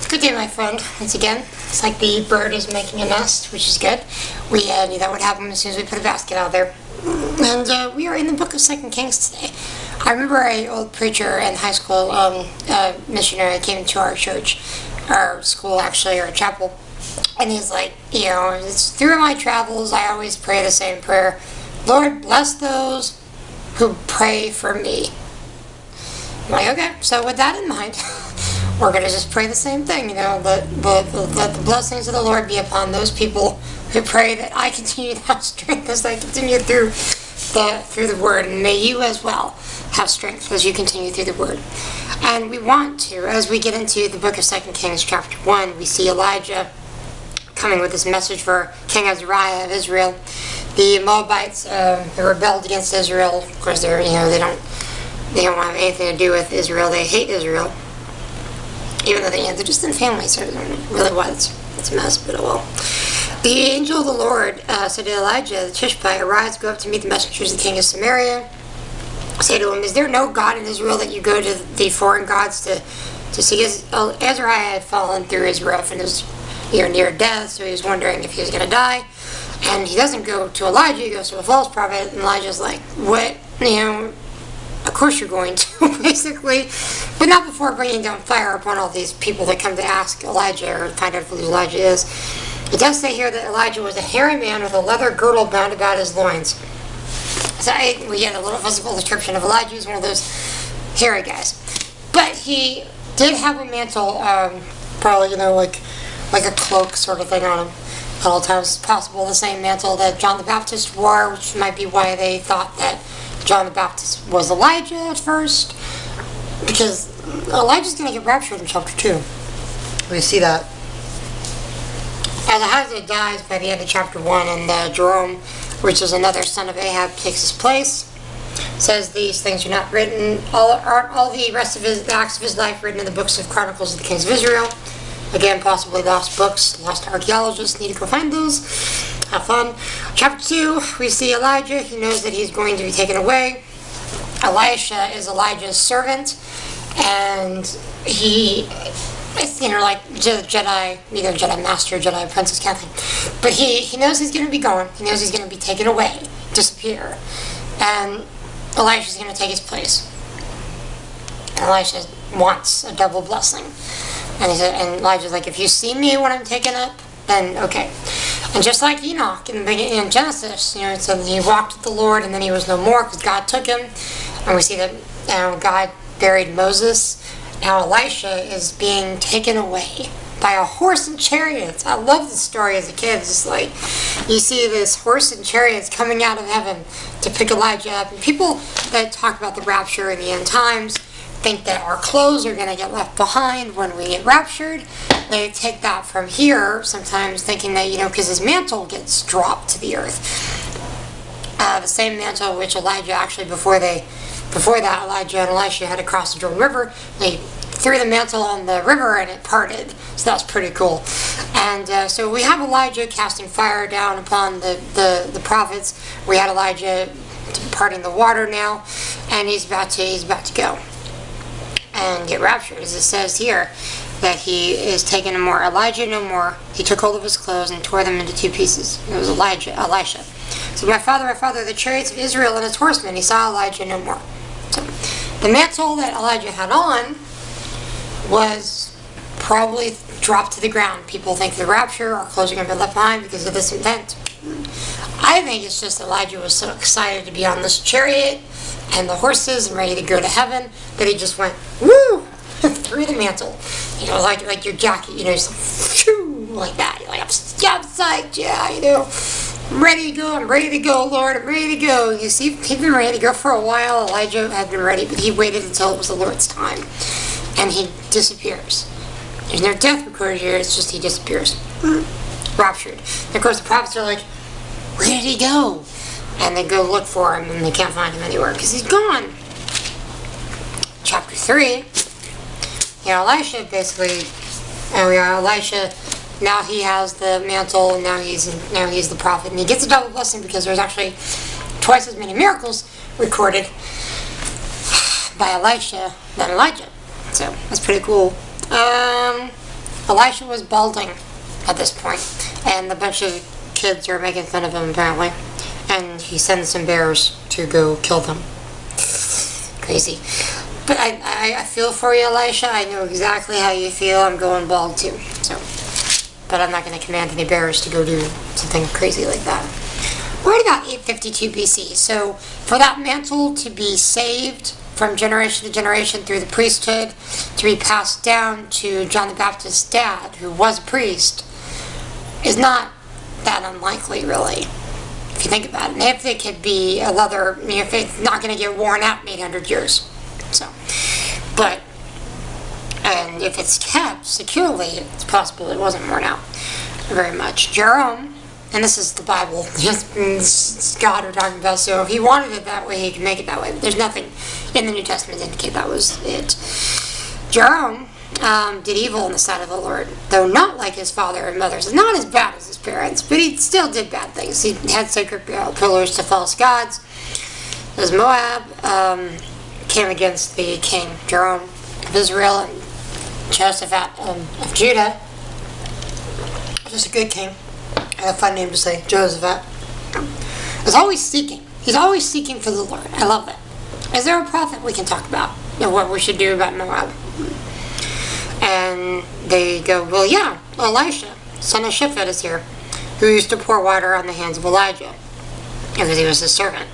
Good day, my friend. Once again, it's like the bird is making a nest, which is good. We knew that would happen as soon as we put a basket out there. And we are in the book of 2 Kings today. I remember an old preacher in high school, missionary, came to our church, our school actually, or chapel, and he's like, it's through my travels, I always pray the same prayer. Lord, bless those who pray for me. I'm like, okay, so with that in mind, we're going to just pray the same thing, let the blessings of the Lord be upon those people who pray that I continue to have strength as I continue through the Word, and may you as well have strength as you continue through the Word. And we want to, as we get into the book of 2 Kings chapter 1, we see Elijah coming with this message for King Azariah of Israel. The Moabites who rebelled against Israel, of course, they don't have anything to do with Israel. They hate Israel, even though they're distant families. So I don't know really why it's a mess, but oh well. The angel of the Lord said to Elijah the Tishbite, "Arise, go up to meet the messengers of the king of Samaria. Say to him, is there no God in Israel that you go to the foreign gods to seek?" Azariah had fallen through his roof and was near death, so he was wondering if he was going to die. And he doesn't go to Elijah, he goes to a false prophet, and Elijah's like, what? Of course you're going to, basically. But not before bringing down fire upon all these people that come to ask Elijah or find out who Elijah is. It does say here that Elijah was a hairy man with a leather girdle bound about his loins. So we get a little physical description of Elijah. He's one of those hairy guys. But he did have a mantle, probably, like a cloak sort of thing on him at all times. It's possible the same mantle that John the Baptist wore, which might be why they thought that John the Baptist was Elijah at first, because Elijah's going to get raptured in chapter 2. We see that. As Ahaziah dies by the end of chapter 1, and Jerome, which is another son of Ahab, takes his place, says these things are not written, aren't all the rest of the acts of his life written in the books of Chronicles of the Kings of Israel. Again, possibly lost books, lost archaeologists, need to go find those. Have fun. Chapter 2, we see Elijah. He knows that he's going to be taken away. Elisha is Elijah's servant, and he is, like Jedi, either Jedi Master or Jedi Apprentice kind of thing. But he knows he's going to be gone. He knows he's going to be taken away, disappear. And Elisha's going to take his place. And Elisha wants a double blessing. And Elijah's like, if you see me when I'm taken up, then okay. And just like Enoch in Genesis, it said that he walked with the Lord and then he was no more because God took him. And we see that God buried Moses. Now Elisha is being taken away by a horse and chariots. I love this story as a kid. It's just like, you see this horse and chariots coming out of heaven to pick Elijah up. And people that talk about the rapture in the end times think that our clothes are going to get left behind when we get raptured. They take that from here, sometimes thinking that, because his mantle gets dropped to the earth. The same mantle which Elijah actually, before that, Elijah and Elisha had to cross the Jordan River. They threw the mantle on the river and it parted. So that's pretty cool. And so we have Elijah casting fire down upon the prophets. We had Elijah parting the water now, and he's about to go and get raptured, as it says here, that he is taken no more. Elijah no more. He took hold of his clothes and tore them into two pieces. It was Elisha. So my father, the chariots of Israel and its horsemen. He saw Elijah no more. So the mantle that Elijah had on was probably dropped to the ground. People think the rapture, our clothes are going to be left behind because of this event. I think it's just Elijah was so excited to be on this chariot and the horses and ready to go to heaven that he just went, woo, through the mantle. Like your jacket, just like that. You're like, I'm psyched, I'm ready to go, Lord, I'm ready to go. You see, he'd been ready to go for a while. Elijah had been ready, but he waited until it was the Lord's time. And he disappears. There's no death recorded here, it's just he disappears. Raptured. And of course the prophets are like, where did he go? And they go look for him and they can't find him anywhere because he's gone. Chapter 3, Elisha basically, Elisha, now he has the mantle, and now he's the prophet, and he gets a double blessing because there's actually twice as many miracles recorded by Elisha than Elijah. So that's pretty cool. Elisha was balding at this point, and a bunch of kids are making fun of him apparently, and he sends some bears to go kill them. Crazy. But I feel for you, Elisha. I know exactly how you feel. I'm going bald too. So, but I'm not going to command any bears to go do something crazy like that. We're at about 852 BC. So for that mantle to be saved from generation to generation through the priesthood, to be passed down to John the Baptist's dad, who was a priest, is not that unlikely, really, if you think about it. And if it could be a leather, if it's not going to get worn out in 800 years. So, but, and if it's kept securely, it's possible it wasn't worn out very much. Jerome, and this is the Bible, it's God we're talking about, so if he wanted it that way, he could make it that way. But there's nothing in the New Testament to indicate that was it. Jerome did evil in the sight of the Lord, though not like his father and mother. So not as bad as his parents, but he still did bad things. He had sacred pillars to false gods. As Moab came against the king Jerome of Israel and Jehoshaphat of Judah, just a good king. A fun name to say, Jehoshaphat. He's always seeking. He's always seeking for the Lord. I love that. Is there a prophet we can talk about? What we should do about Moab? And they go, well, yeah, Elisha, son of Shaphat, is here, who used to pour water on the hands of Elijah, because he was his servant.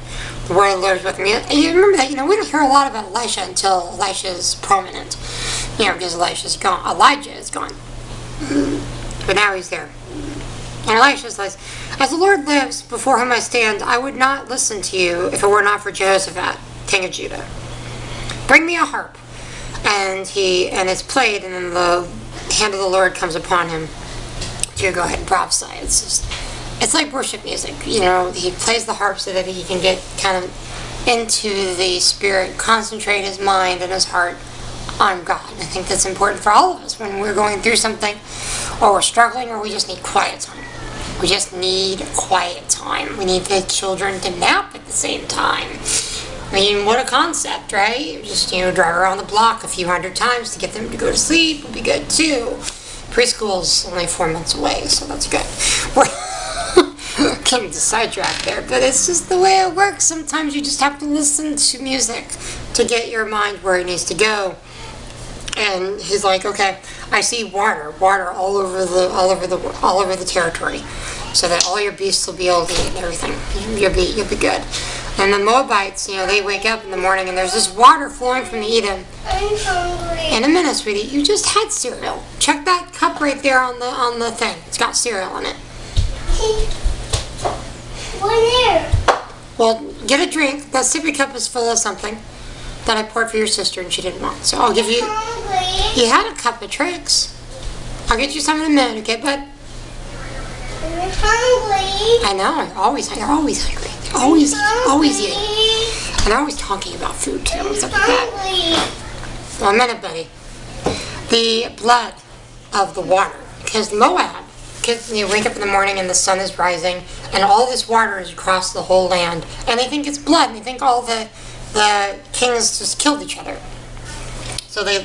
The word of the Lord is with me. And you remember that, we don't hear a lot about Elisha until Elisha is prominent. Because Elisha's gone. Elijah is gone. But now he's there. And Elisha says, as the Lord lives, before whom I stand, I would not listen to you if it were not for Jehoshaphat, king of Judah. Bring me a harp. And it's played, and then the hand of the Lord comes upon him to go ahead and prophesy. It's like worship music. He plays the harp so that he can get kind of into the spirit, concentrate his mind and his heart on God. I think that's important for all of us when we're going through something, or we're struggling, or we just need quiet time. We just need quiet time. We need the children to nap at the same time. I mean, what a concept, right? Just, drive around the block a few hundred times to get them to go to sleep would be good, too. Preschool's only 4 months away, so that's good. We're getting sidetracked there, but it's just the way it works. Sometimes you just have to listen to music to get your mind where it needs to go. And he's like, okay, I see water all over the territory, so that all your beasts will be able to eat and everything. You'll be good. And the Moabites, they wake up in the morning and there's this water flowing from the Eden. I'm hungry. In a minute, sweetie. You just had cereal. Check that cup right there on the thing. It's got cereal in it. Where? Well, get a drink. That sippy cup is full of something that I poured for your sister and she didn't want. So I'll give you. Hungry. You had a cup of tricks. I'll get you some in a minute, okay, bud? I'm hungry. I know. You're always hungry. Always eating. And they're always talking about food too. What's up with that? Well, a minute, buddy. The blood of the water, because Moab. Because you wake up in the morning and the sun is rising, and all this water is across the whole land, and they think it's blood, and they think all the kings just killed each other. So they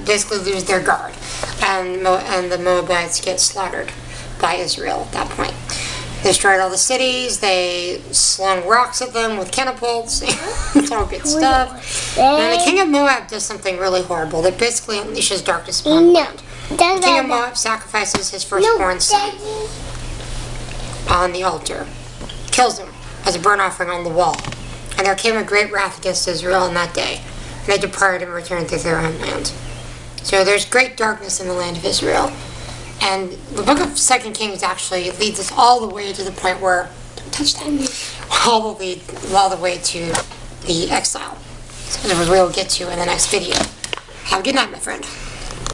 basically lose their guard, and the Moabites get slaughtered by Israel at that point. They destroyed all the cities, they slung rocks at them with catapults, it's all good stuff. And the king of Moab does something really horrible that basically unleashes darkness upon the land. The king of Moab sacrifices his firstborn son on the altar, kills him as a burnt offering on the wall. And there came a great wrath against Israel in that day, and they departed and returned to their own land. So there's great darkness in the land of Israel. And the book of 2 Kings actually leads us all the way to the point where, don't touch that, all the way to the exile. So we will get to in the next video. Have a good night, my friend.